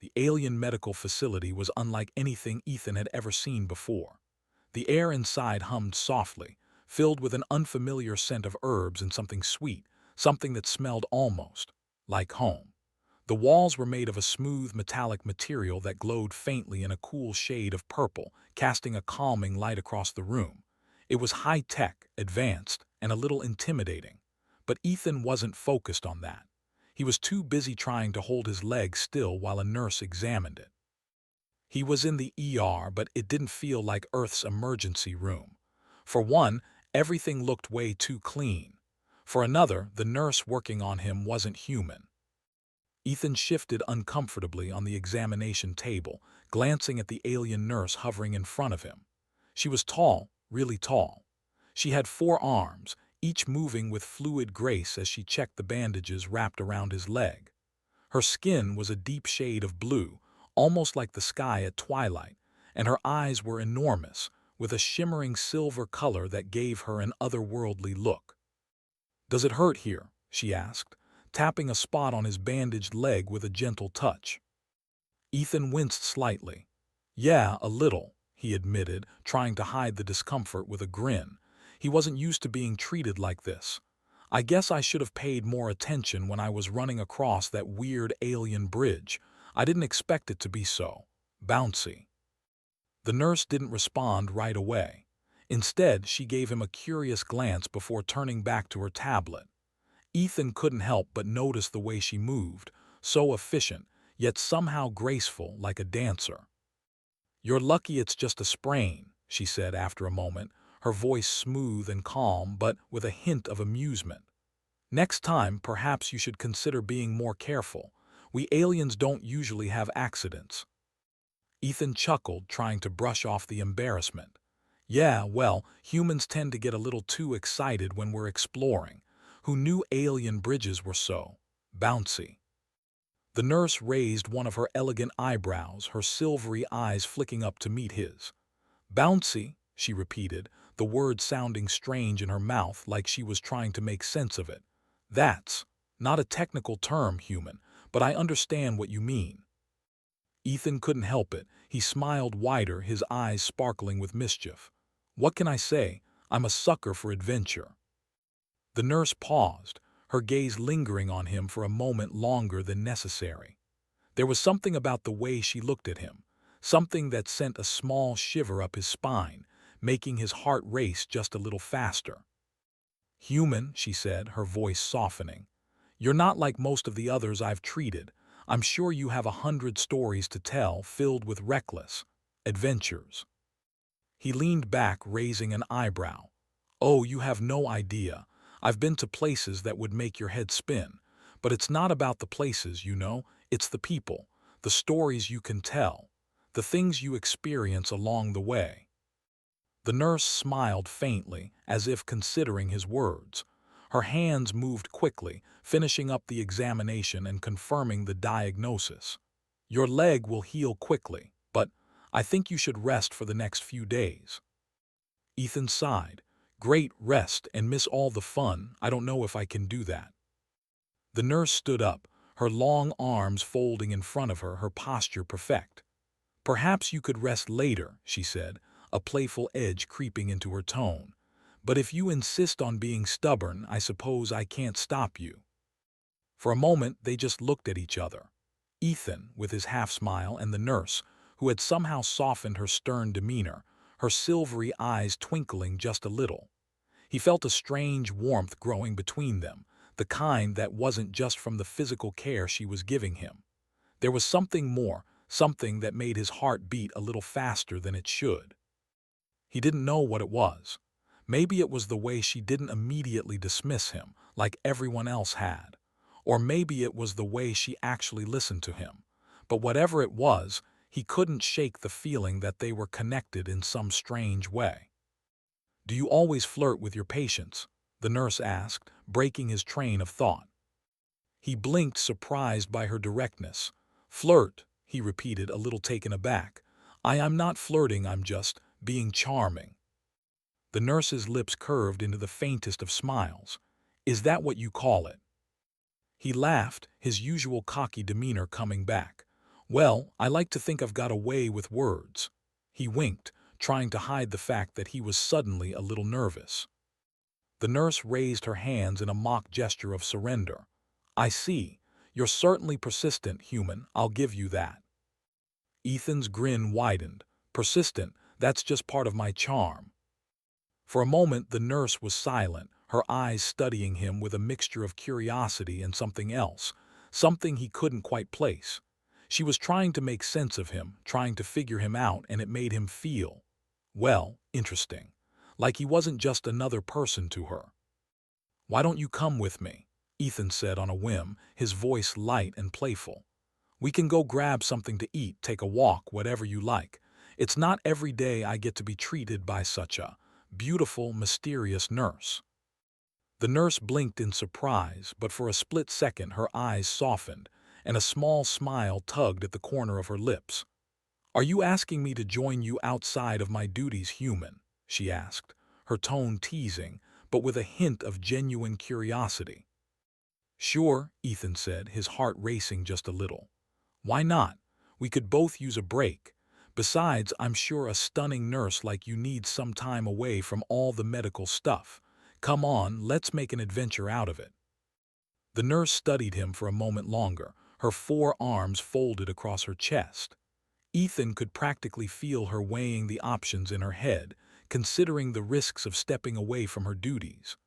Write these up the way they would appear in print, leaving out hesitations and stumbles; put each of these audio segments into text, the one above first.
The alien medical facility was unlike anything Ethan had ever seen before. The air inside hummed softly, filled with an unfamiliar scent of herbs and something sweet, something that smelled almost like home. The walls were made of a smooth metallic material that glowed faintly in a cool shade of purple, casting a calming light across the room. It was high-tech, advanced, and a little intimidating. But Ethan wasn't focused on that. He was too busy trying to hold his leg still while a nurse examined it. He was in the ER, but it didn't feel like Earth's emergency room. For one, everything looked way too clean. For another, the nurse working on him wasn't human. Ethan shifted uncomfortably on the examination table, glancing at the alien nurse hovering in front of him. She was tall, really tall. She had 4 arms, each moving with fluid grace as she checked the bandages wrapped around his leg. Her skin was a deep shade of blue, almost like the sky at twilight, and her eyes were enormous, with a shimmering silver color that gave her an otherworldly look. "Does it hurt here?" she asked, tapping a spot on his bandaged leg with a gentle touch. Ethan winced slightly. "Yeah, a little," he admitted, trying to hide the discomfort with a grin. He wasn't used to being treated like this. "I guess I should have paid more attention when I was running across that weird alien bridge. I didn't expect it to be so bouncy." The nurse didn't respond right away. Instead, she gave him a curious glance before turning back to her tablet. Ethan couldn't help but notice the way she moved, so efficient, yet somehow graceful, like a dancer. "You're lucky it's just a sprain," she said after a moment, her voice smooth and calm but with a hint of amusement. "Next time, perhaps you should consider being more careful. We aliens don't usually have accidents." Ethan chuckled, trying to brush off the embarrassment. "Yeah, well, humans tend to get a little too excited when we're exploring. Who knew alien bridges were so bouncy?" The nurse raised one of her elegant eyebrows, her silvery eyes flicking up to meet his. "Bouncy," she repeated, the word sounding strange in her mouth like she was trying to make sense of it. "That's not a technical term, human, but I understand what you mean." Ethan couldn't help it. He smiled wider, his eyes sparkling with mischief. "What can I say? I'm a sucker for adventure." The nurse paused, her gaze lingering on him for a moment longer than necessary. There was something about the way she looked at him, something that sent a small shiver up his spine, making his heart race just a little faster. "Human," she said, her voice softening. "You're not like most of the others I've treated. I'm sure you have 100 stories to tell, filled with reckless adventures." He leaned back, raising an eyebrow. "Oh, you have no idea. I've been to places that would make your head spin. But it's not about the places, you know. It's the people, the stories you can tell, the things you experience along the way." The nurse smiled faintly, as if considering his words. Her hands moved quickly, finishing up the examination and confirming the diagnosis. "Your leg will heal quickly, but I think you should rest for the next few days." Ethan sighed. "Great rest and miss all the fun. I don't know if I can do that." The nurse stood up, her long arms folding in front of her, her posture perfect. "Perhaps you could rest later," she said, a playful edge creeping into her tone. "But if you insist on being stubborn, I suppose I can't stop you." For a moment, they just looked at each other. Ethan, with his half-smile, and the nurse, who had somehow softened her stern demeanor, her silvery eyes twinkling just a little. He felt a strange warmth growing between them, the kind that wasn't just from the physical care she was giving him. There was something more, something that made his heart beat a little faster than it should. He didn't know what it was. Maybe it was the way she didn't immediately dismiss him, like everyone else had. Or maybe it was the way she actually listened to him. But whatever it was, he couldn't shake the feeling that they were connected in some strange way. "Do you always flirt with your patients?" the nurse asked, breaking his train of thought. He blinked, surprised by her directness. "Flirt," he repeated, a little taken aback. I'm not flirting, I'm just being charming." The nurse's lips curved into the faintest of smiles. "Is that what you call it?" He laughed, his usual cocky demeanor coming back. Well, I like to think I've got a way with words. He winked, trying to hide the fact that he was suddenly a little nervous. The nurse raised her hands in a mock gesture of surrender. I see. You're certainly persistent, human, I'll give you that. Ethan's grin widened. Persistent, that's just part of my charm. For a moment the nurse was silent, her eyes studying him with a mixture of curiosity and something else, something he couldn't quite place. She was trying to make sense of him, trying to figure him out, and it made him feel, well, interesting. Like he wasn't just another person to her. Why don't you come with me? Ethan said on a whim, his voice light and playful. We can go grab something to eat, take a walk, whatever you like. It's not every day I get to be treated by such a beautiful, mysterious nurse. The nurse blinked in surprise, but for a split second her eyes softened, and a small smile tugged at the corner of her lips. Are you asking me to join you outside of my duties, human? She asked, her tone teasing, but with a hint of genuine curiosity. Sure, Ethan said, his heart racing just a little. Why not? We could both use a break. Besides, I'm sure a stunning nurse like you needs some time away from all the medical stuff. Come on, let's make an adventure out of it. The nurse studied him for a moment longer, her four arms folded across her chest. Ethan could practically feel her weighing the options in her head, considering the risks of stepping away from her duties.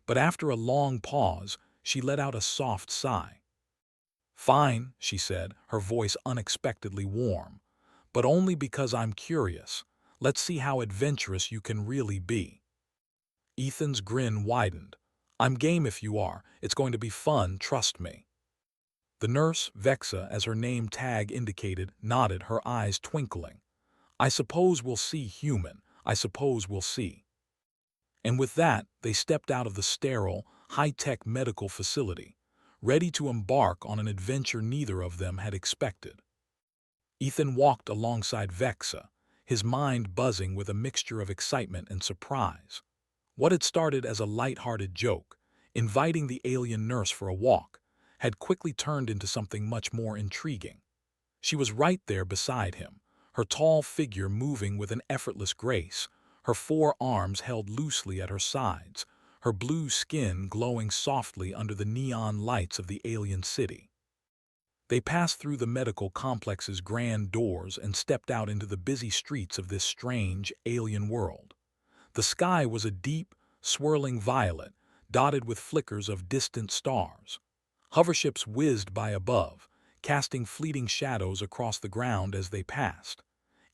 But after a long pause, she let out a soft sigh. Fine, she said, her voice unexpectedly warm. But only because I'm curious. Let's see how adventurous you can really be. Ethan's grin widened. I'm game if you are. It's going to be fun, trust me. The nurse, Vexa, as her name tag indicated, nodded, her eyes twinkling. I suppose we'll see, human. I suppose we'll see. And with that, they stepped out of the sterile, high-tech medical facility, ready to embark on an adventure neither of them had expected. Ethan walked alongside Vexa, his mind buzzing with a mixture of excitement and surprise. What had started as a light-hearted joke, inviting the alien nurse for a walk, had quickly turned into something much more intriguing. She was right there beside him, her tall figure moving with an effortless grace, her four arms held loosely at her sides, her blue skin glowing softly under the neon lights of the alien city. They passed through the medical complex's grand doors and stepped out into the busy streets of this strange, alien world. The sky was a deep, swirling violet, dotted with flickers of distant stars. Hoverships whizzed by above, casting fleeting shadows across the ground as they passed.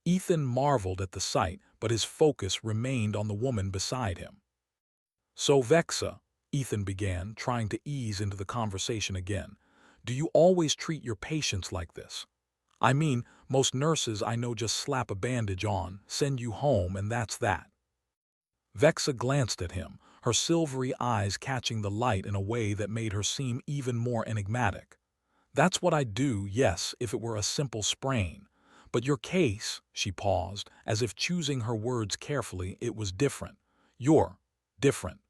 Ethan marveled at the sight, but his focus remained on the woman beside him. So Vexa, Ethan began, trying to ease into the conversation again, do you always treat your patients like this? I mean, most nurses I know just slap a bandage on, send you home, and that's that. Vexa glanced at him, her silvery eyes catching the light in a way that made her seem even more enigmatic. That's what I'd do, yes, if it were a simple sprain. But your case, she paused, as if choosing her words carefully, it was different. You're different.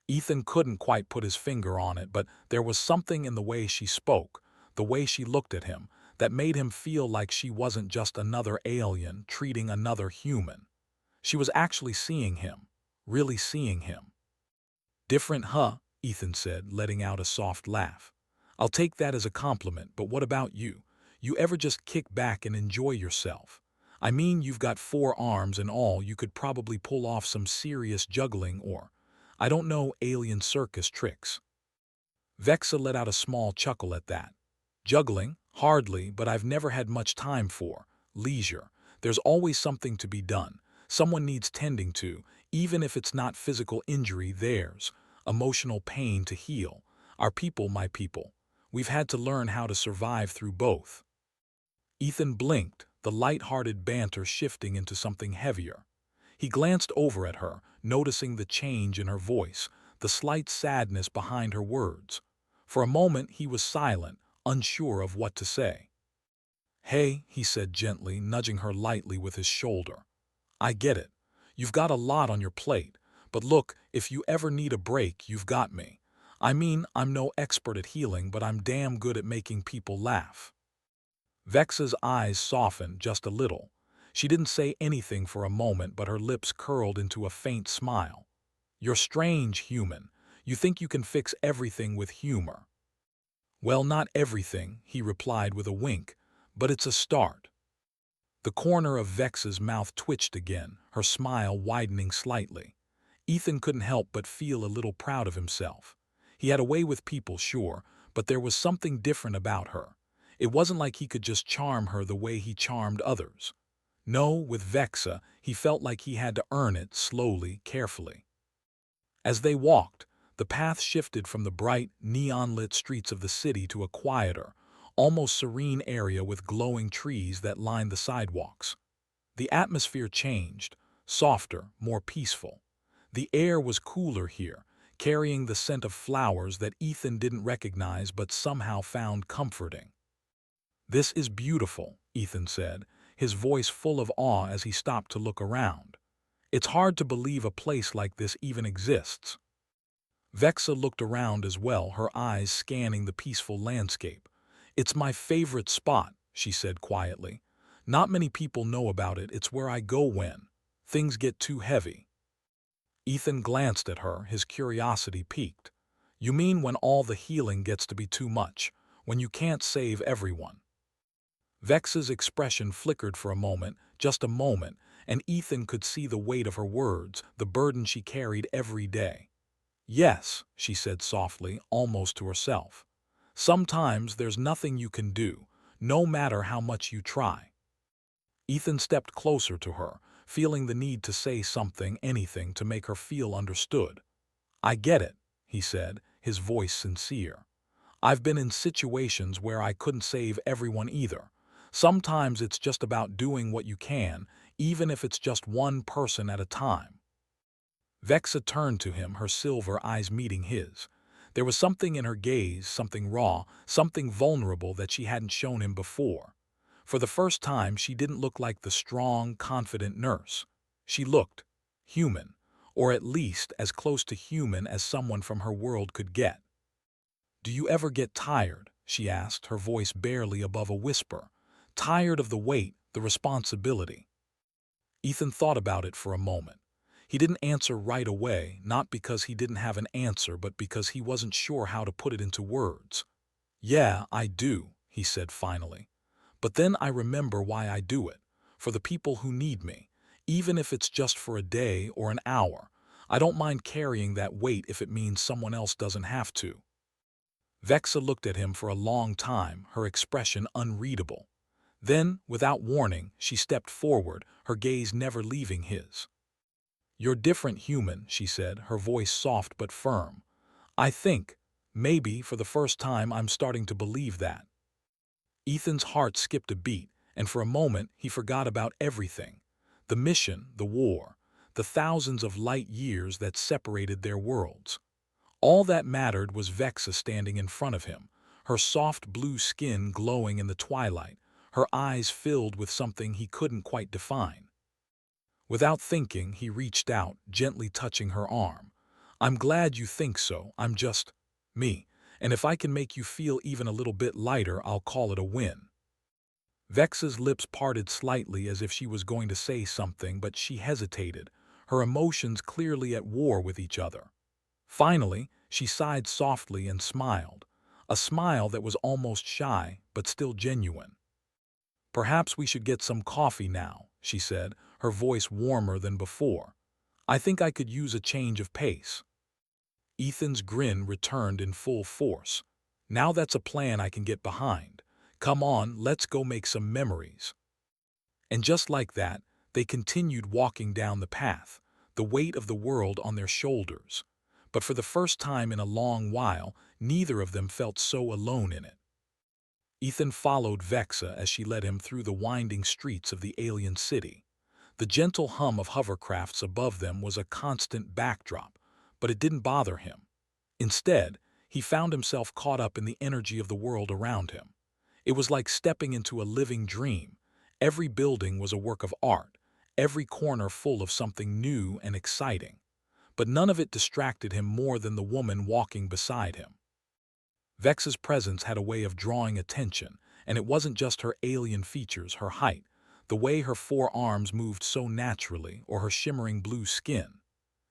Ethan couldn't quite put his finger on it, but there was something in the way she spoke, the way she looked at him, that made him feel like she wasn't just another alien treating another human. She was actually seeing him, really seeing him. Different, huh? Ethan said, letting out a soft laugh. I'll take that as a compliment, but what about you? You ever just kick back and enjoy yourself? I mean, you've got four arms and all, you could probably pull off some serious juggling or, I don't know, alien circus tricks. Vexa let out a small chuckle at that. Juggling? Hardly, but I've never had much time for leisure. There's always something to be done. Someone needs tending to, even if it's not physical injury, there's emotional pain to heal. Our people, my people. We've had to learn how to survive through both. Ethan blinked, the light-hearted banter shifting into something heavier. He glanced over at her, noticing the change in her voice, the slight sadness behind her words. For a moment he was silent, unsure of what to say. Hey, he said gently, nudging her lightly with his shoulder. I get it. You've got a lot on your plate. But look, if you ever need a break, you've got me. I mean, I'm no expert at healing, but I'm damn good at making people laugh. Vexa's eyes softened just a little. She didn't say anything for a moment, but her lips curled into a faint smile. "You're strange, human. You think you can fix everything with humor." "Well, not everything," he replied with a wink, "but it's a start." The corner of Vexa's mouth twitched again, her smile widening slightly. Ethan couldn't help but feel a little proud of himself. He had a way with people, sure, but there was something different about her. It wasn't like he could just charm her the way he charmed others. No, with Vexa, he felt like he had to earn it slowly, carefully. As they walked, the path shifted from the bright, neon-lit streets of the city to a quieter, almost serene area with glowing trees that lined the sidewalks. The atmosphere changed, softer, more peaceful. The air was cooler here, carrying the scent of flowers that Ethan didn't recognize but somehow found comforting. "This is beautiful," Ethan said, his voice full of awe as he stopped to look around. "It's hard to believe a place like this even exists." Vexa looked around as well, her eyes scanning the peaceful landscape. "It's my favorite spot," she said quietly. "Not many people know about it. It's where I go when things get too heavy." Ethan glanced at her, his curiosity piqued. "You mean when all the healing gets to be too much, when you can't save everyone?" Vexa's expression flickered for a moment, just a moment, and Ethan could see the weight of her words, the burden she carried every day. "Yes," she said softly, almost to herself. "Sometimes there's nothing you can do, no matter how much you try." Ethan stepped closer to her, feeling the need to say something, anything, to make her feel understood. "I get it," he said, his voice sincere. "I've been in situations where I couldn't save everyone either. Sometimes it's just about doing what you can, even if it's just one person at a time." Vexa turned to him, her silver eyes meeting his. There was something in her gaze, something raw, something vulnerable that she hadn't shown him before. For the first time, she didn't look like the strong, confident nurse. She looked human, or at least as close to human as someone from her world could get. "Do you ever get tired?" she asked, her voice barely above a whisper. "Tired of the weight, the responsibility?" Ethan thought about it for a moment. He didn't answer right away, not because he didn't have an answer, but because he wasn't sure how to put it into words. "Yeah, I do," he said finally. "But then I remember why I do it. For the people who need me. Even if it's just for a day or an hour. I don't mind carrying that weight if it means someone else doesn't have to." Vexa looked at him for a long time, her expression unreadable. Then, without warning, she stepped forward, her gaze never leaving his. "You're different, human," she said, her voice soft but firm. "I think, maybe for the first time, I'm starting to believe that." Ethan's heart skipped a beat, and for a moment he forgot about everything. The mission, the war, the thousands of light years that separated their worlds. All that mattered was Vexa standing in front of him, her soft blue skin glowing in the twilight, her eyes filled with something he couldn't quite define. Without thinking, he reached out, gently touching her arm. "I'm glad you think so. I'm just me, and if I can make you feel even a little bit lighter, I'll call it a win." Vexa's lips parted slightly as if she was going to say something, but she hesitated, her emotions clearly at war with each other. Finally, she sighed softly and smiled, a smile that was almost shy, but still genuine. "Perhaps we should get some coffee now," she said, her voice warmer than before. "I think I could use a change of pace." Ethan's grin returned in full force. "Now that's a plan I can get behind. Come on, let's go make some memories." And just like that, they continued walking down the path, the weight of the world on their shoulders. But for the first time in a long while, neither of them felt so alone in it. Ethan followed Vexa as she led him through the winding streets of the alien city. The gentle hum of hovercrafts above them was a constant backdrop, but it didn't bother him. Instead, he found himself caught up in the energy of the world around him. It was like stepping into a living dream. Every building was a work of art, every corner full of something new and exciting. But none of it distracted him more than the woman walking beside him. Vex's presence had a way of drawing attention, and it wasn't just her alien features, her height, the way her forearms moved so naturally, or her shimmering blue skin.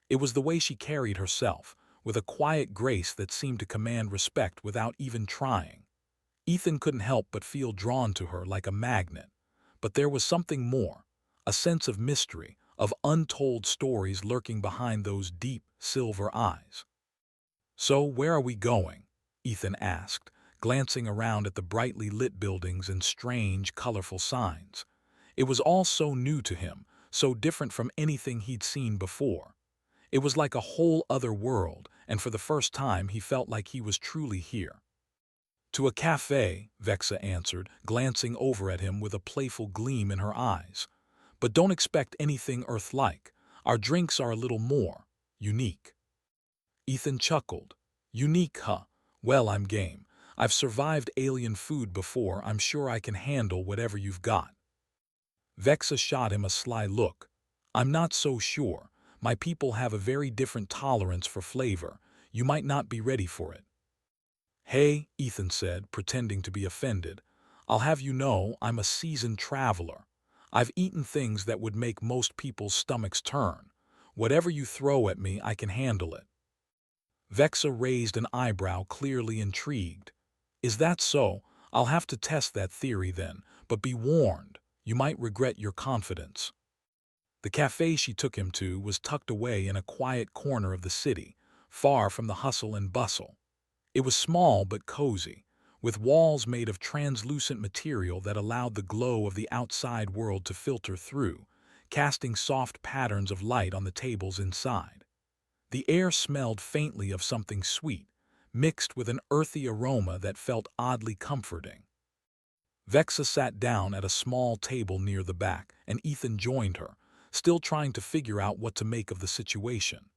It was the way she carried herself, with a quiet grace that seemed to command respect without even trying. Ethan couldn't help but feel drawn to her like a magnet. But there was something more, a sense of mystery, of untold stories lurking behind those deep, silver eyes. "So, where are we going?" Ethan asked, glancing around at the brightly lit buildings and strange, colorful signs. It was all so new to him, so different from anything he'd seen before. It was like a whole other world, and for the first time he felt like he was truly here. "To a cafe," Vexa answered, glancing over at him with a playful gleam in her eyes. "But don't expect anything Earth-like. Our drinks are a little more unique." Ethan chuckled. "Unique, huh? Well, I'm game. I've survived alien food before. I'm sure I can handle whatever you've got." Vexa shot him a sly look. "I'm not so sure. My people have a very different tolerance for flavor. You might not be ready for it." "Hey," Ethan said, pretending to be offended, "I'll have you know I'm a seasoned traveler. I've eaten things that would make most people's stomachs turn. Whatever you throw at me, I can handle it." Vexa raised an eyebrow, clearly intrigued. "Is that so? I'll have to test that theory then, but be warned, you might regret your confidence." The cafe she took him to was tucked away in a quiet corner of the city, far from the hustle and bustle. It was small but cozy, with walls made of translucent material that allowed the glow of the outside world to filter through, casting soft patterns of light on the tables inside. The air smelled faintly of something sweet, mixed with an earthy aroma that felt oddly comforting. Vexa sat down at a small table near the back, and Ethan joined her, still trying to figure out what to make of the situation.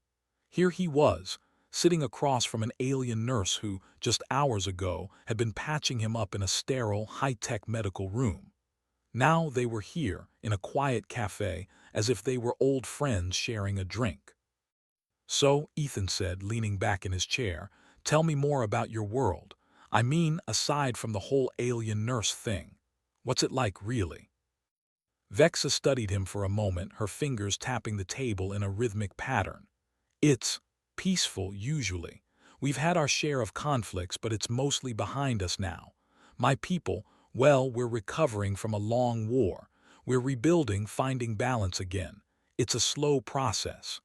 Here he was, sitting across from an alien nurse who, just hours ago, had been patching him up in a sterile, high-tech medical room. Now they were here, in a quiet cafe, as if they were old friends sharing a drink. "So," Ethan said, leaning back in his chair, "tell me more about your world. I mean, aside from the whole alien nurse thing. What's it like, really?" Vexa studied him for a moment, her fingers tapping the table in a rhythmic pattern. "It's peaceful, usually. We've had our share of conflicts, but it's mostly behind us now. My people, well, we're recovering from a long war. We're rebuilding, finding balance again. It's a slow process."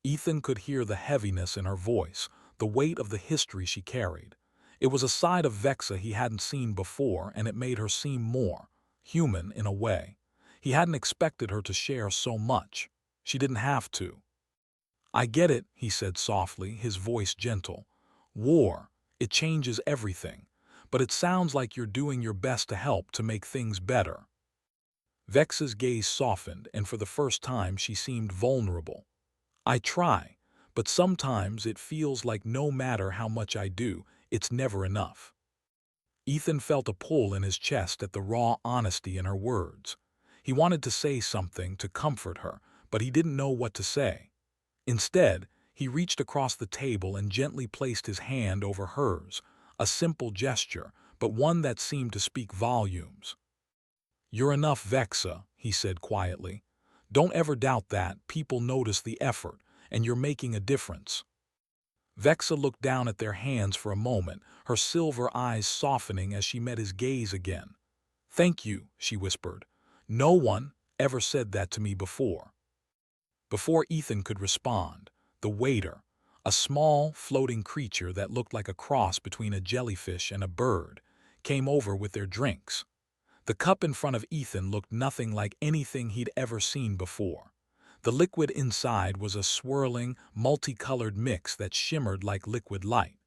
Ethan could hear the heaviness in her voice, the weight of the history she carried. It was a side of Vexa he hadn't seen before, and it made her seem more human in a way. He hadn't expected her to share so much. She didn't have to. "I get it," he said softly, his voice gentle. "War, it changes everything. But it sounds like you're doing your best to help to make things better." Vexa's gaze softened, and for the first time she seemed vulnerable. "I try, but sometimes it feels like no matter how much I do, it's never enough." Ethan felt a pull in his chest at the raw honesty in her words. He wanted to say something to comfort her, but he didn't know what to say. Instead, he reached across the table and gently placed his hand over hers, a simple gesture, but one that seemed to speak volumes. "You're enough, Vexa," he said quietly. "Don't ever doubt that. People notice the effort, and you're making a difference." Vexa looked down at their hands for a moment, her silver eyes softening as she met his gaze again. "Thank you," she whispered. "No one ever said that to me before." Before Ethan could respond, the waiter, a small, floating creature that looked like a cross between a jellyfish and a bird, came over with their drinks. The cup in front of Ethan looked nothing like anything he'd ever seen before. The liquid inside was a swirling, multicolored mix that shimmered like liquid light.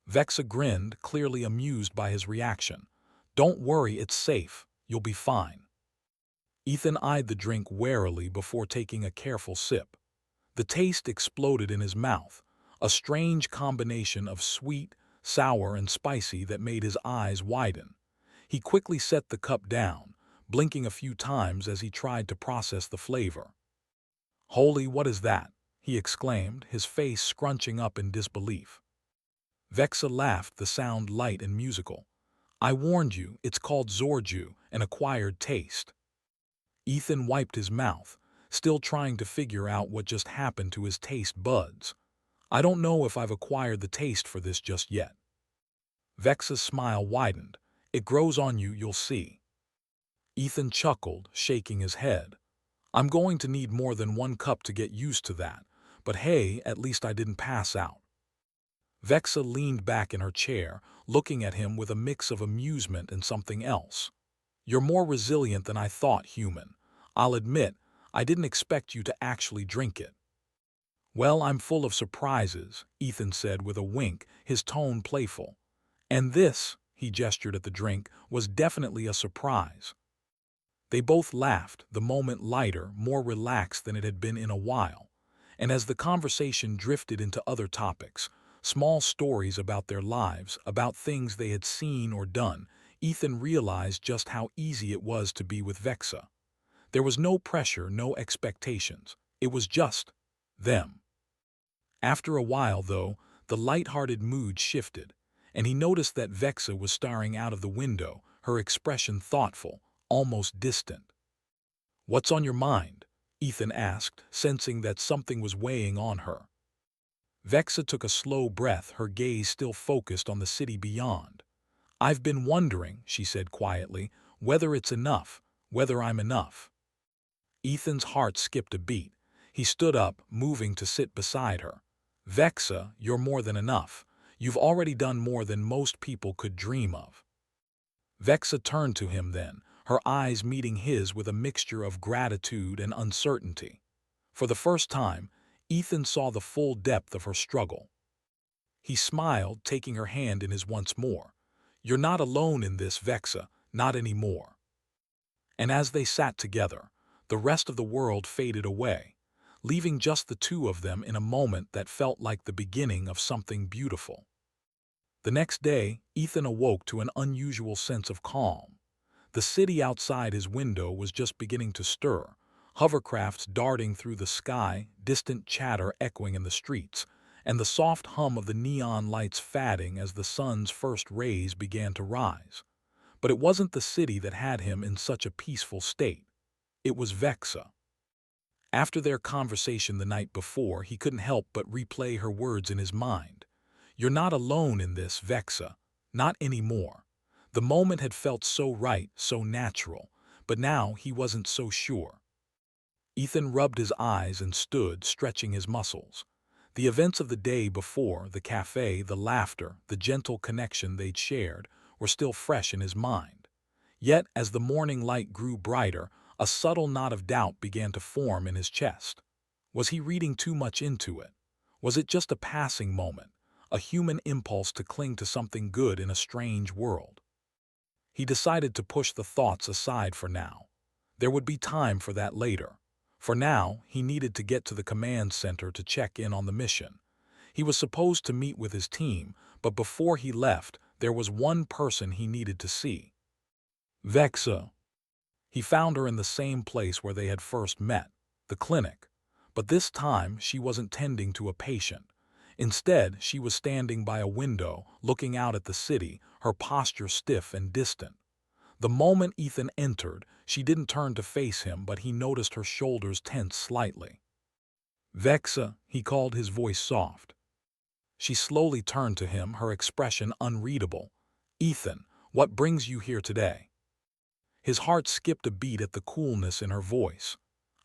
Vexa grinned, clearly amused by his reaction. "Don't worry, it's safe. You'll be fine." Ethan eyed the drink warily before taking a careful sip. The taste exploded in his mouth, a strange combination of sweet, sour, and spicy that made his eyes widen. He quickly set the cup down, blinking a few times as he tried to process the flavor. "Holy, what is that?" he exclaimed, his face scrunching up in disbelief. Vexa laughed, the sound light and musical. I warned you, it's called Zorju, an acquired taste. Ethan wiped his mouth, still trying to figure out what just happened to his taste buds. I don't know if I've acquired the taste for this just yet. Vexa's smile widened. It grows on you, you'll see. Ethan chuckled, shaking his head. I'm going to need more than one cup to get used to that, but hey, at least I didn't pass out. Vexa leaned back in her chair, looking at him with a mix of amusement and something else. You're more resilient than I thought, human. I'll admit, I didn't expect you to actually drink it. Well, I'm full of surprises, Ethan said with a wink, his tone playful. And this, he gestured at the drink, was definitely a surprise. They both laughed, the moment lighter, more relaxed than it had been in a while. And as the conversation drifted into other topics, small stories about their lives, about things they had seen or done, Ethan realized just how easy it was to be with Vexa. There was no pressure, no expectations. It was just them. After a while, though, the light-hearted mood shifted, and he noticed that Vexa was staring out of the window, her expression thoughtful, almost distant. What's on your mind? Ethan asked, sensing that something was weighing on her. Vexa took a slow breath, her gaze still focused on the city beyond. I've been wondering, she said quietly, whether it's enough, whether I'm enough. Ethan's heart skipped a beat. He stood up, moving to sit beside her. Vexa, you're more than enough. You've already done more than most people could dream of. Vexa turned to him then, her eyes meeting his with a mixture of gratitude and uncertainty. For the first time, Ethan saw the full depth of her struggle. He smiled, taking her hand in his once more. You're not alone in this, Vexa, not anymore. And as they sat together, the rest of the world faded away, leaving just the two of them in a moment that felt like the beginning of something beautiful. The next day, Ethan awoke to an unusual sense of calm. The city outside his window was just beginning to stir, hovercrafts darting through the sky, distant chatter echoing in the streets, and the soft hum of the neon lights fading as the sun's first rays began to rise. But it wasn't the city that had him in such a peaceful state. It was Vexa. After their conversation the night before, he couldn't help but replay her words in his mind. You're not alone in this, Vexa. Not anymore. The moment had felt so right, so natural, but now he wasn't so sure. Ethan rubbed his eyes and stood, stretching his muscles. The events of the day before, the cafe, the laughter, the gentle connection they'd shared, were still fresh in his mind. Yet, as the morning light grew brighter, a subtle knot of doubt began to form in his chest. Was he reading too much into it? Was it just a passing moment, a human impulse to cling to something good in a strange world? He decided to push the thoughts aside for now. There would be time for that later. For now, he needed to get to the command center to check in on the mission. He was supposed to meet with his team, but before he left, there was one person he needed to see. Vexa. He found her in the same place where they had first met, the clinic. But this time, she wasn't tending to a patient. Instead, she was standing by a window, looking out at the city, her posture stiff and distant. The moment Ethan entered, she didn't turn to face him, but he noticed her shoulders tense slightly. Vexa, he called, his voice soft. She slowly turned to him, her expression unreadable. Ethan, what brings you here today? His heart skipped a beat at the coolness in her voice.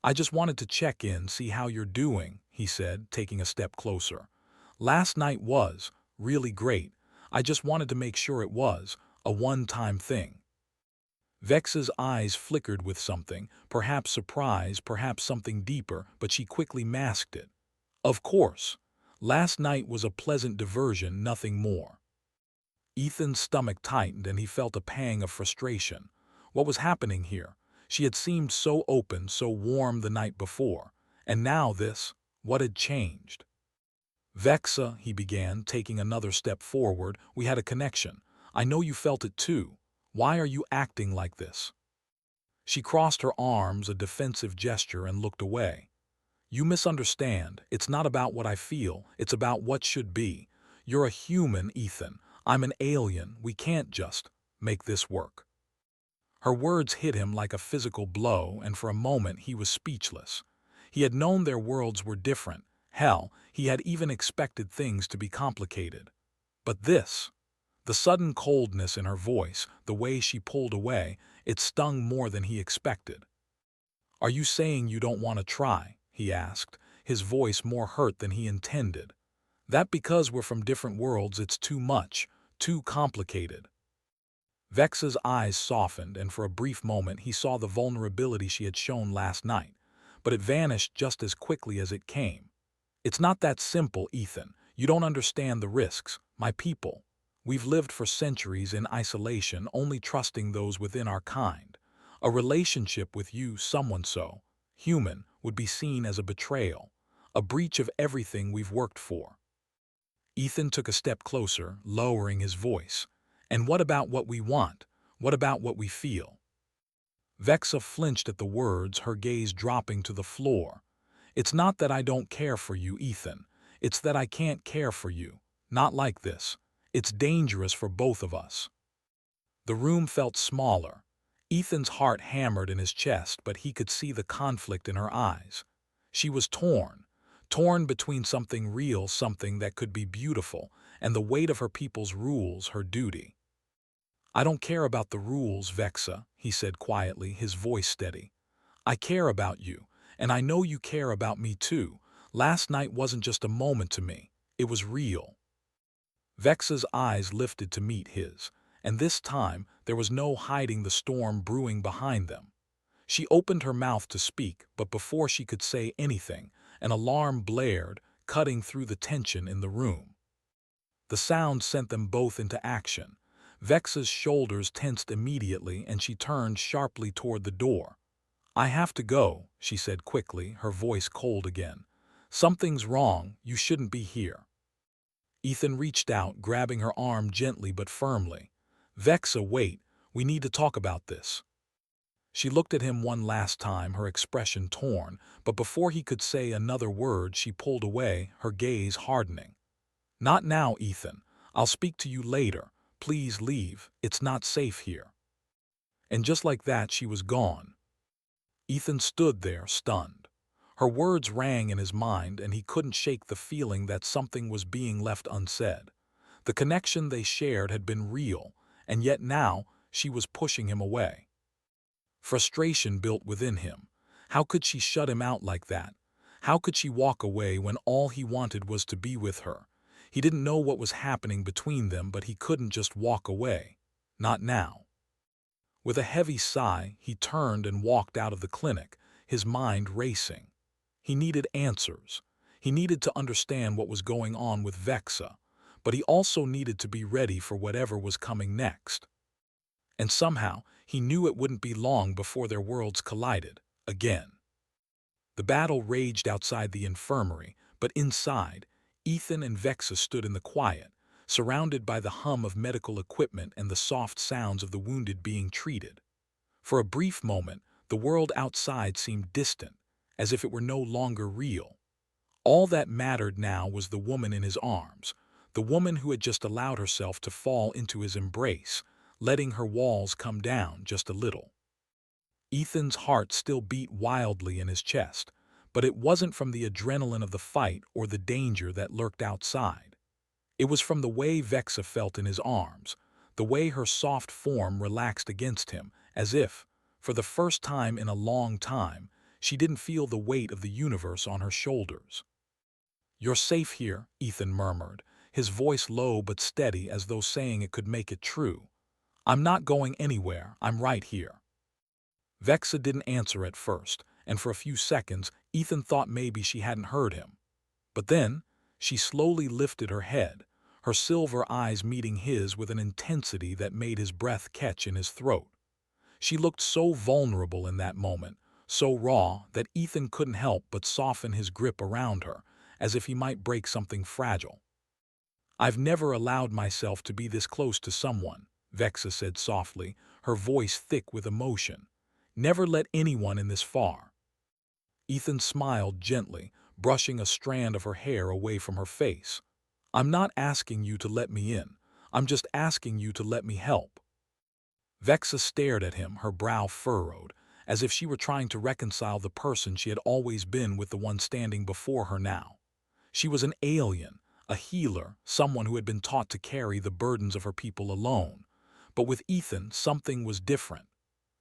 I just wanted to check in, see how you're doing, he said, taking a step closer. Last night was really great. I just wanted to make sure it was a one-time thing. Vexa's eyes flickered with something, perhaps surprise, perhaps something deeper, but she quickly masked it. Of course. Last night was a pleasant diversion, nothing more. Ethan's stomach tightened and he felt a pang of frustration. What was happening here? She had seemed so open, so warm the night before. And now this, what had changed? Vexa, he began, taking another step forward, we had a connection. I know you felt it too. Why are you acting like this? She crossed her arms, a defensive gesture, and looked away. You misunderstand. It's not about what I feel. It's about what should be. You're a human, Ethan. I'm an alien. We can't just make this work." Her words hit him like a physical blow, and for a moment he was speechless. He had known their worlds were different. Hell, he had even expected things to be complicated. But this, the sudden coldness in her voice, the way she pulled away, it stung more than he expected. "Are you saying you don't want to try?" he asked, his voice more hurt than he intended. "That because we're from different worlds it's too much, too complicated?" Vexa's eyes softened, and for a brief moment he saw the vulnerability she had shown last night, but it vanished just as quickly as it came. "It's not that simple, Ethan. You don't understand the risks. My people. We've lived for centuries in isolation, only trusting those within our kind. A relationship with you, someone so human, would be seen as a betrayal, a breach of everything we've worked for." Ethan took a step closer, lowering his voice. "And what about what we want? What about what we feel?" Vexa flinched at the words, her gaze dropping to the floor. "It's not that I don't care for you, Ethan. It's that I can't care for you. Not like this. It's dangerous for both of us." The room felt smaller. Ethan's heart hammered in his chest, but he could see the conflict in her eyes. She was torn between something real, something that could be beautiful, and the weight of her people's rules, her duty. "I don't care about the rules, Vexa," he said quietly, his voice steady. "I care about you, and I know you care about me too. Last night wasn't just a moment to me. It was real." Vexa's eyes lifted to meet his, and this time there was no hiding the storm brewing behind them. She opened her mouth to speak, but before she could say anything, an alarm blared, cutting through the tension in the room. The sound sent them both into action. Vexa's shoulders tensed immediately, and she turned sharply toward the door. "I have to go," she said quickly, her voice cold again. "Something's wrong. You shouldn't be here." Ethan reached out, grabbing her arm gently but firmly. "Vexa, wait. We need to talk about this." She looked at him one last time, her expression torn, but before he could say another word she pulled away, her gaze hardening. "Not now, Ethan. I'll speak to you later. Please leave. It's not safe here." And just like that she was gone. Ethan stood there, stunned. Her words rang in his mind, and he couldn't shake the feeling that something was being left unsaid. The connection they shared had been real, and yet now she was pushing him away. Frustration built within him. How could she shut him out like that? How could she walk away when all he wanted was to be with her? He didn't know what was happening between them, but he couldn't just walk away. Not now. With a heavy sigh, he turned and walked out of the clinic, his mind racing. He needed answers. He needed to understand what was going on with Vexa, but he also needed to be ready for whatever was coming next. And somehow, he knew it wouldn't be long before their worlds collided, again. The battle raged outside the infirmary, but inside, Ethan and Vexa stood in the quiet, surrounded by the hum of medical equipment and the soft sounds of the wounded being treated. For a brief moment, the world outside seemed distant, as if it were no longer real. All that mattered now was the woman in his arms, the woman who had just allowed herself to fall into his embrace, letting her walls come down just a little. Ethan's heart still beat wildly in his chest, but it wasn't from the adrenaline of the fight or the danger that lurked outside. It was from the way Vexa felt in his arms, the way her soft form relaxed against him, as if, for the first time in a long time, she didn't feel the weight of the universe on her shoulders. "You're safe here," Ethan murmured, his voice low but steady as though saying it could make it true. "I'm not going anywhere, I'm right here." Vexa didn't answer at first, and for a few seconds Ethan thought maybe she hadn't heard him. But then, she slowly lifted her head, her silver eyes meeting his with an intensity that made his breath catch in his throat. She looked so vulnerable in that moment, so raw, that Ethan couldn't help but soften his grip around her, as if he might break something fragile. "I've never allowed myself to be this close to someone," Vexa said softly, her voice thick with emotion. "Never let anyone in this far." Ethan smiled gently, brushing a strand of her hair away from her face. "I'm not asking you to let me in. I'm just asking you to let me help." Vexa stared at him, her brow furrowed, as if she were trying to reconcile the person she had always been with the one standing before her now. She was an alien, a healer, someone who had been taught to carry the burdens of her people alone. But with Ethan, something was different.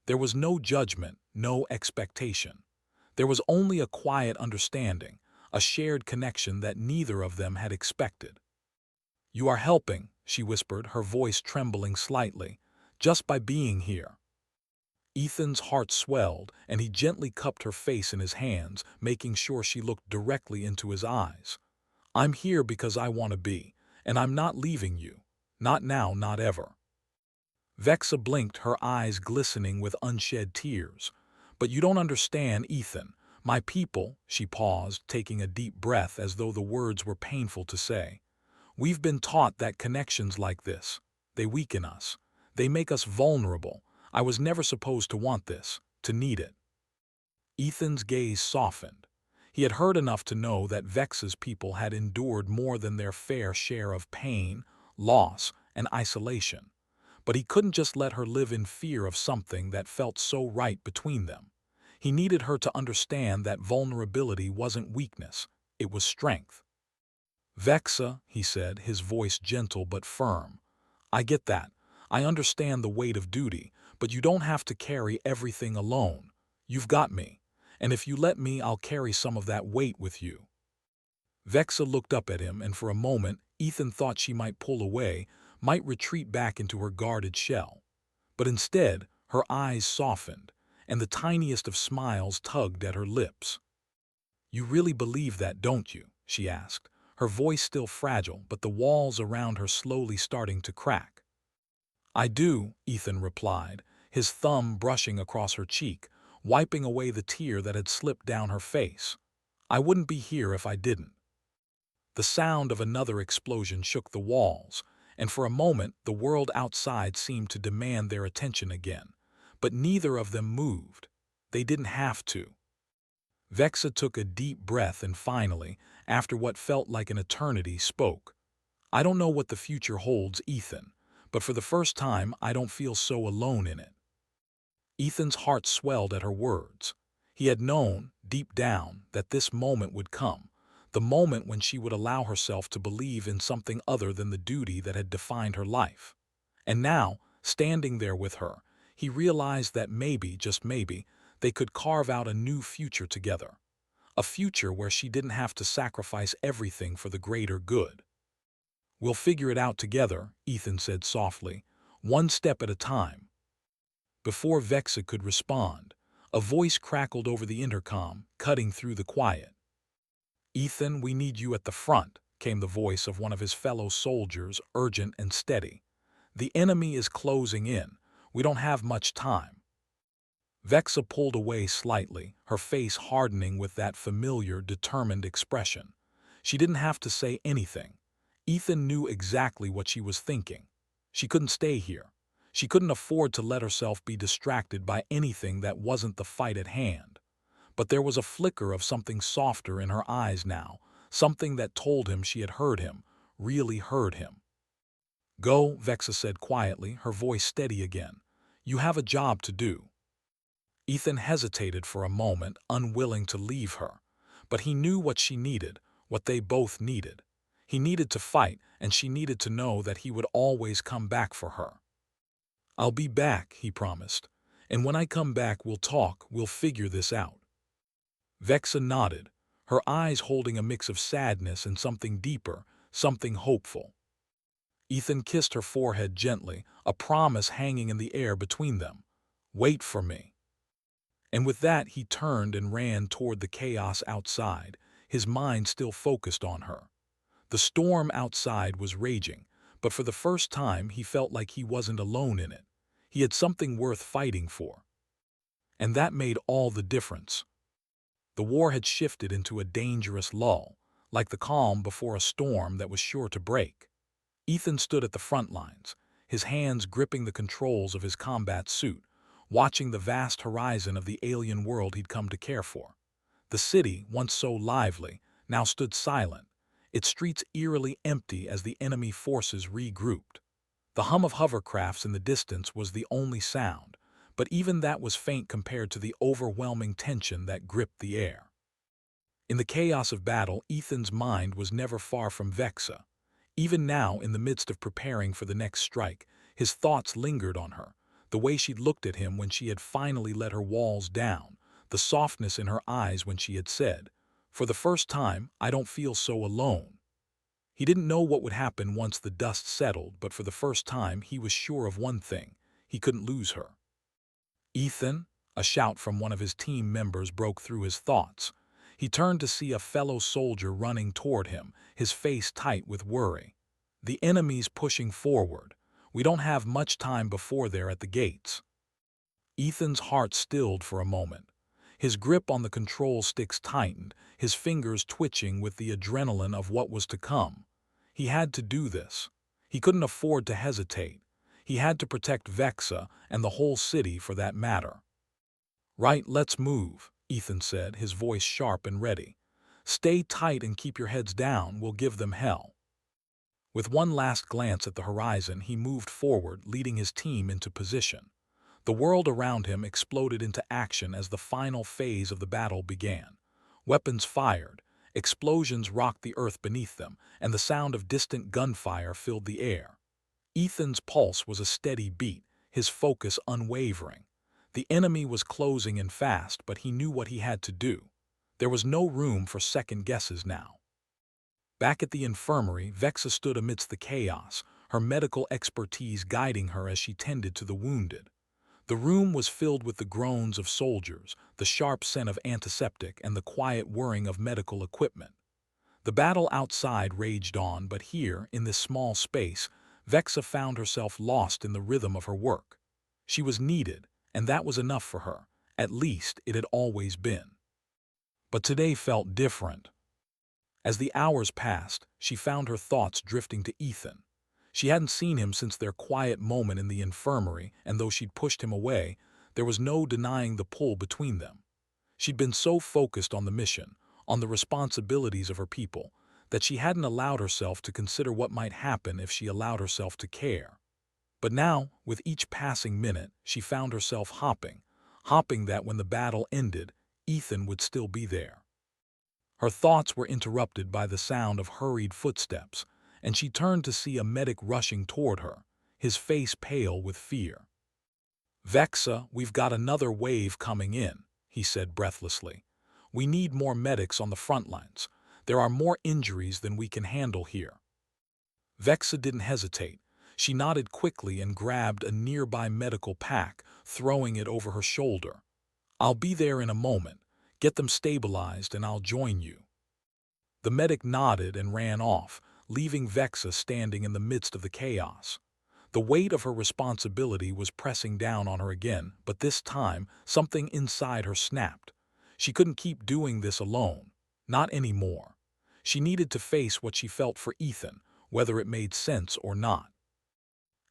There was no judgment, no expectation. There was only a quiet understanding, a shared connection that neither of them had expected. "You are helping," she whispered, her voice trembling slightly, "just by being here." Ethan's heart swelled, and he gently cupped her face in his hands, making sure she looked directly into his eyes. "I'm here because I want to be, and I'm not leaving you. Not now, not ever." Vexa blinked, her eyes glistening with unshed tears. "But you don't understand, Ethan. My people," she paused, taking a deep breath as though the words were painful to say. "We've been taught that connections like this, they weaken us. They make us vulnerable. I was never supposed to want this, to need it." Ethan's gaze softened. He had heard enough to know that Vexa's people had endured more than their fair share of pain, loss, and isolation. But he couldn't just let her live in fear of something that felt so right between them. He needed her to understand that vulnerability wasn't weakness, it was strength. "Vexa," he said, his voice gentle but firm, "I get that. I understand the weight of duty, but you don't have to carry everything alone. You've got me, and if you let me, I'll carry some of that weight with you." Vexa looked up at him, and for a moment Ethan thought she might pull away, might retreat back into her guarded shell. But instead, her eyes softened, and the tiniest of smiles tugged at her lips. "You really believe that, don't you?" she asked, her voice still fragile, but the walls around her slowly starting to crack. "I do," Ethan replied, his thumb brushing across her cheek, wiping away the tear that had slipped down her face. "I wouldn't be here if I didn't." The sound of another explosion shook the walls, and for a moment the world outside seemed to demand their attention again. But neither of them moved. They didn't have to. Vexa took a deep breath and finally, after what felt like an eternity, spoke. "I don't know what the future holds, Ethan, but for the first time I don't feel so alone in it." Ethan's heart swelled at her words. He had known, deep down, that this moment would come, the moment when she would allow herself to believe in something other than the duty that had defined her life. And now, standing there with her, he realized that maybe, just maybe, they could carve out a new future together. A future where she didn't have to sacrifice everything for the greater good. "We'll figure it out together," Ethan said softly, "one step at a time." Before Vexa could respond, a voice crackled over the intercom, cutting through the quiet. "Ethan, we need you at the front," came the voice of one of his fellow soldiers, urgent and steady. "The enemy is closing in. We don't have much time." Vexa pulled away slightly, her face hardening with that familiar, determined expression. She didn't have to say anything. Ethan knew exactly what she was thinking. She couldn't stay here. She couldn't afford to let herself be distracted by anything that wasn't the fight at hand. But there was a flicker of something softer in her eyes now, something that told him she had heard him, really heard him. "Go," Vexa said quietly, her voice steady again. "You have a job to do." Ethan hesitated for a moment, unwilling to leave her. But he knew what she needed, what they both needed. He needed to fight, and she needed to know that he would always come back for her. "I'll be back," he promised. "And when I come back, we'll talk, we'll figure this out." Vexa nodded, her eyes holding a mix of sadness and something deeper, something hopeful. Ethan kissed her forehead gently, a promise hanging in the air between them. "Wait for me." And with that he turned and ran toward the chaos outside, his mind still focused on her. The storm outside was raging, but for the first time he felt like he wasn't alone in it. He had something worth fighting for. And that made all the difference. The war had shifted into a dangerous lull, like the calm before a storm that was sure to break. Ethan stood at the front lines, his hands gripping the controls of his combat suit, watching the vast horizon of the alien world he'd come to care for. The city, once so lively, now stood silent, its streets eerily empty as the enemy forces regrouped. The hum of hovercrafts in the distance was the only sound, but even that was faint compared to the overwhelming tension that gripped the air. In the chaos of battle, Ethan's mind was never far from Vexa. Even now, in the midst of preparing for the next strike, his thoughts lingered on her, the way she'd looked at him when she had finally let her walls down, the softness in her eyes when she had said, "For the first time, I don't feel so alone." He didn't know what would happen once the dust settled, but for the first time he was sure of one thing: he couldn't lose her. "Ethan?" A shout from one of his team members broke through his thoughts. He turned to see a fellow soldier running toward him, his face tight with worry. "The enemy's pushing forward. We don't have much time before they're at the gates." Ethan's heart stilled for a moment. His grip on the control sticks tightened, his fingers twitching with the adrenaline of what was to come. He had to do this. He couldn't afford to hesitate. He had to protect Vexa and the whole city for that matter. "Right, let's move," Ethan said, his voice sharp and ready. "Stay tight and keep your heads down, we'll give them hell." With one last glance at the horizon, he moved forward, leading his team into position. The world around him exploded into action as the final phase of the battle began. Weapons fired, explosions rocked the earth beneath them, and the sound of distant gunfire filled the air. Ethan's pulse was a steady beat, his focus unwavering. The enemy was closing in fast, but he knew what he had to do. There was no room for second guesses now. Back at the infirmary, Vexa stood amidst the chaos, her medical expertise guiding her as she tended to the wounded. The room was filled with the groans of soldiers, the sharp scent of antiseptic, and the quiet whirring of medical equipment. The battle outside raged on, but here, in this small space, Vexa found herself lost in the rhythm of her work. She was needed, and that was enough for her. At least it had always been. But today felt different. As the hours passed, she found her thoughts drifting to Ethan. She hadn't seen him since their quiet moment in the infirmary, and though she'd pushed him away, there was no denying the pull between them. She'd been so focused on the mission, on the responsibilities of her people, that she hadn't allowed herself to consider what might happen if she allowed herself to care. But now, with each passing minute, she found herself hoping that when the battle ended, Ethan would still be there. Her thoughts were interrupted by the sound of hurried footsteps, and she turned to see a medic rushing toward her, his face pale with fear. "Vexa, we've got another wave coming in," he said breathlessly. "We need more medics on the front lines. There are more injuries than we can handle here." Vexa didn't hesitate. She nodded quickly and grabbed a nearby medical pack, throwing it over her shoulder. "I'll be there in a moment. Get them stabilized and I'll join you." The medic nodded and ran off, leaving Vexa standing in the midst of the chaos. The weight of her responsibility was pressing down on her again, but this time, something inside her snapped. She couldn't keep doing this alone. Not anymore. She needed to face what she felt for Ethan, whether it made sense or not.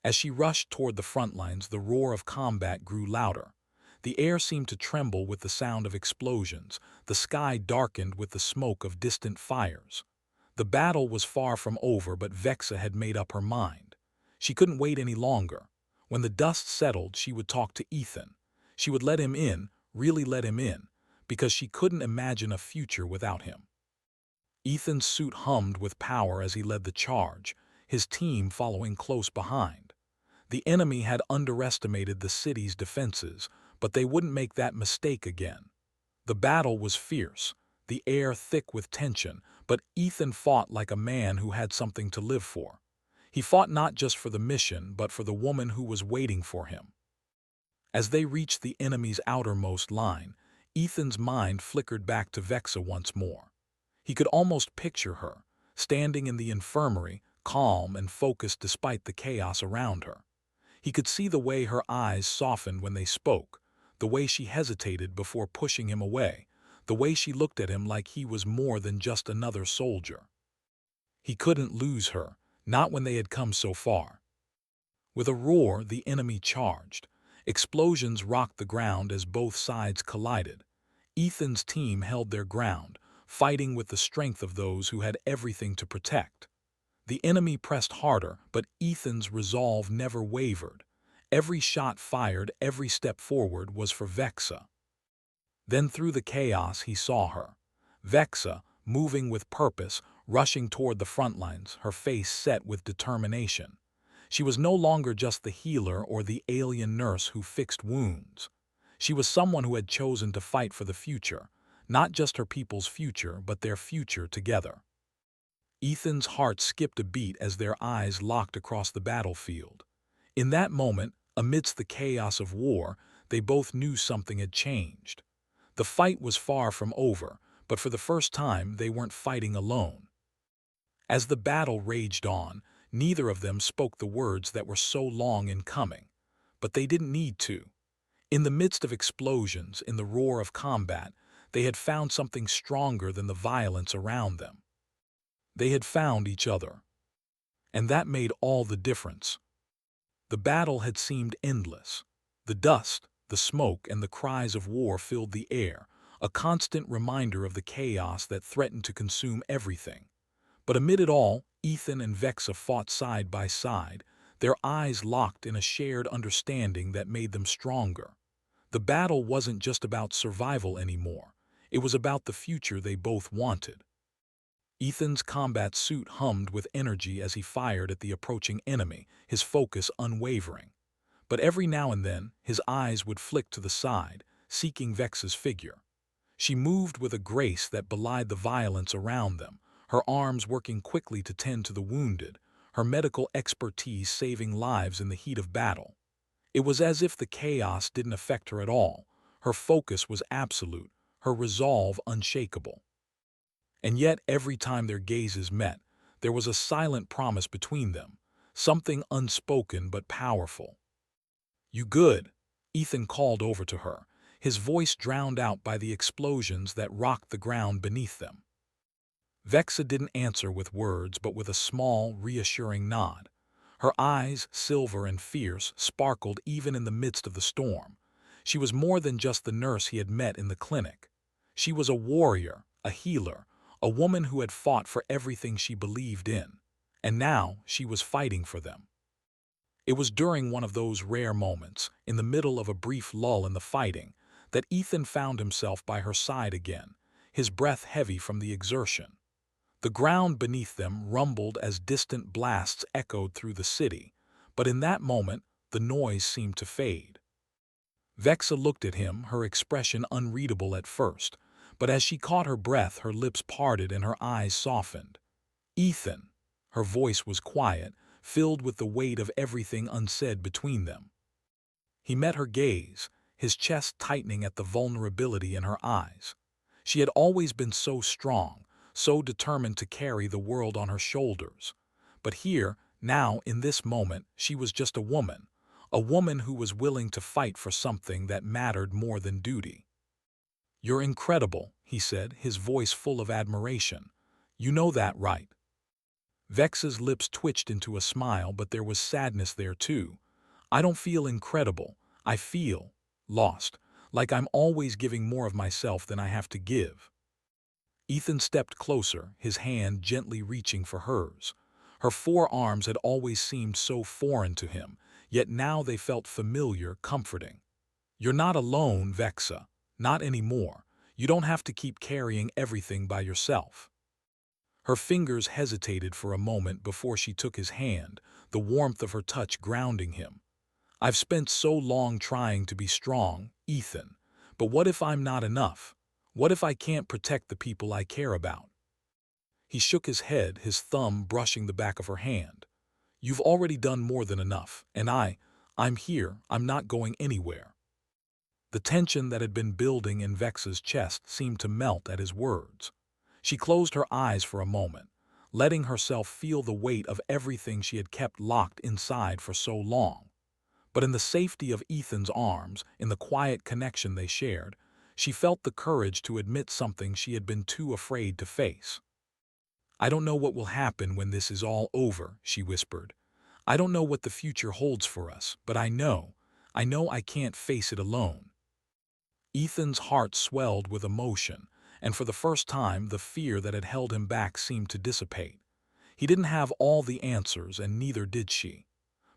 As she rushed toward the front lines, the roar of combat grew louder. The air seemed to tremble with the sound of explosions, the sky darkened with the smoke of distant fires. The battle was far from over, but Vexa had made up her mind. She couldn't wait any longer. When the dust settled, she would talk to Ethan. She would let him in, really let him in, because she couldn't imagine a future without him. Ethan's suit hummed with power as he led the charge, his team following close behind. The enemy had underestimated the city's defenses, but they wouldn't make that mistake again. The battle was fierce, the air thick with tension, but Ethan fought like a man who had something to live for. He fought not just for the mission, but for the woman who was waiting for him. As they reached the enemy's outermost line, Ethan's mind flickered back to Vexa once more. He could almost picture her, standing in the infirmary, calm and focused despite the chaos around her. He could see the way her eyes softened when they spoke, the way she hesitated before pushing him away, the way she looked at him like he was more than just another soldier. He couldn't lose her, not when they had come so far. With a roar, the enemy charged. Explosions rocked the ground as both sides collided. Ethan's team held their ground, fighting with the strength of those who had everything to protect. The enemy pressed harder, but Ethan's resolve never wavered. Every shot fired, every step forward was for Vexa. Then through the chaos he saw her. Vexa, moving with purpose, rushing toward the front lines, her face set with determination. She was no longer just the healer or the alien nurse who fixed wounds. She was someone who had chosen to fight for the future, not just her people's future, but their future together. Ethan's heart skipped a beat as their eyes locked across the battlefield. In that moment, amidst the chaos of war, they both knew something had changed. The fight was far from over, but for the first time they weren't fighting alone. As the battle raged on, neither of them spoke the words that were so long in coming. But they didn't need to. In the midst of explosions, in the roar of combat, they had found something stronger than the violence around them. They had found each other. And that made all the difference. The battle had seemed endless. The dust, the smoke, and the cries of war filled the air, a constant reminder of the chaos that threatened to consume everything. But amid it all, Ethan and Vexa fought side by side, their eyes locked in a shared understanding that made them stronger. The battle wasn't just about survival anymore. It was about the future they both wanted. Ethan's combat suit hummed with energy as he fired at the approaching enemy, his focus unwavering. But every now and then, his eyes would flick to the side, seeking Vexa's figure. She moved with a grace that belied the violence around them, her arms working quickly to tend to the wounded, her medical expertise saving lives in the heat of battle. It was as if the chaos didn't affect her at all. Her focus was absolute, her resolve unshakable. And yet, every time their gazes met, there was a silent promise between them, something unspoken but powerful. "You good?" Ethan called over to her, his voice drowned out by the explosions that rocked the ground beneath them. Vexa didn't answer with words, but with a small, reassuring nod. Her eyes, silver and fierce, sparkled even in the midst of the storm. She was more than just the nurse he had met in the clinic. She was a warrior, a healer, a woman who had fought for everything she believed in. And now she was fighting for them. It was during one of those rare moments, in the middle of a brief lull in the fighting, that Ethan found himself by her side again, his breath heavy from the exertion. The ground beneath them rumbled as distant blasts echoed through the city, but in that moment the noise seemed to fade. Vexa looked at him, her expression unreadable at first, but as she caught her breath her lips parted and her eyes softened. "Ethan." Her voice was quiet, filled with the weight of everything unsaid between them. He met her gaze, his chest tightening at the vulnerability in her eyes. She had always been so strong, so determined to carry the world on her shoulders. But here, now, in this moment, she was just a woman who was willing to fight for something that mattered more than duty. "You're incredible," he said, his voice full of admiration. "You know that, right?" Vex's lips twitched into a smile, but there was sadness there too. "I don't feel incredible. I feel lost, like I'm always giving more of myself than I have to give." Ethan stepped closer, his hand gently reaching for hers. Her forearms had always seemed so foreign to him, yet now they felt familiar, comforting. "You're not alone, Vexa. Not anymore. You don't have to keep carrying everything by yourself." Her fingers hesitated for a moment before she took his hand, the warmth of her touch grounding him. "I've spent so long trying to be strong, Ethan, but what if I'm not enough? What if I can't protect the people I care about?" He shook his head, his thumb brushing the back of her hand. "You've already done more than enough, and I'm here, I'm not going anywhere." The tension that had been building in Vexa's chest seemed to melt at his words. She closed her eyes for a moment, letting herself feel the weight of everything she had kept locked inside for so long. But in the safety of Ethan's arms, in the quiet connection they shared, she felt the courage to admit something she had been too afraid to face. "I don't know what will happen when this is all over," she whispered. "I don't know what the future holds for us, but I know I can't face it alone." Ethan's heart swelled with emotion, and for the first time the fear that had held him back seemed to dissipate. He didn't have all the answers, and neither did she.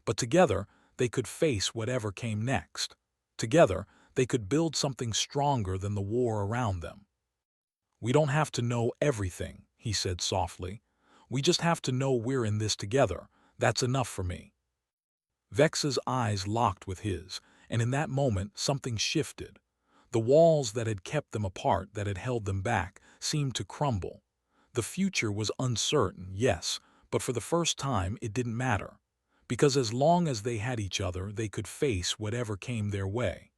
But together, they could face whatever came next. Together, they could build something stronger than the war around them. "We don't have to know everything," he said softly. "We just have to know we're in this together. That's enough for me." Vex's eyes locked with his, and in that moment something shifted. The walls that had kept them apart, that had held them back, seemed to crumble. The future was uncertain, yes, but for the first time it didn't matter. Because as long as they had each other, they could face whatever came their way.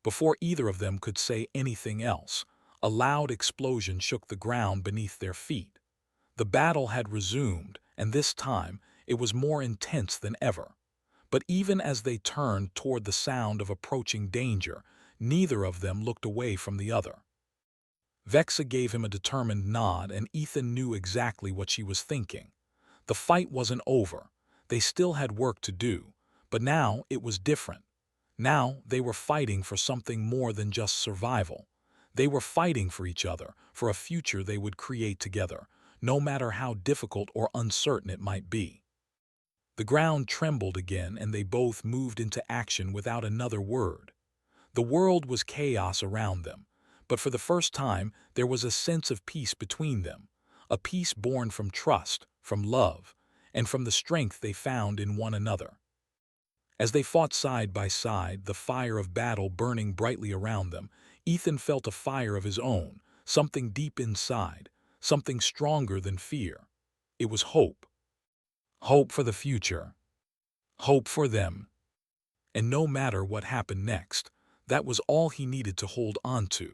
Before either of them could say anything else, a loud explosion shook the ground beneath their feet. The battle had resumed, and this time it was more intense than ever. But even as they turned toward the sound of approaching danger, neither of them looked away from the other. Vexa gave him a determined nod, and Ethan knew exactly what she was thinking. The fight wasn't over. They still had work to do, but now it was different. Now they were fighting for something more than just survival. They were fighting for each other, for a future they would create together, no matter how difficult or uncertain it might be. The ground trembled again, and they both moved into action without another word. The world was chaos around them, but for the first time there was a sense of peace between them, a peace born from trust, from love, and from the strength they found in one another. As they fought side by side, the fire of battle burning brightly around them, Ethan felt a fire of his own, something deep inside, something stronger than fear. It was hope. Hope for the future. Hope for them. And no matter what happened next, that was all he needed to hold on to.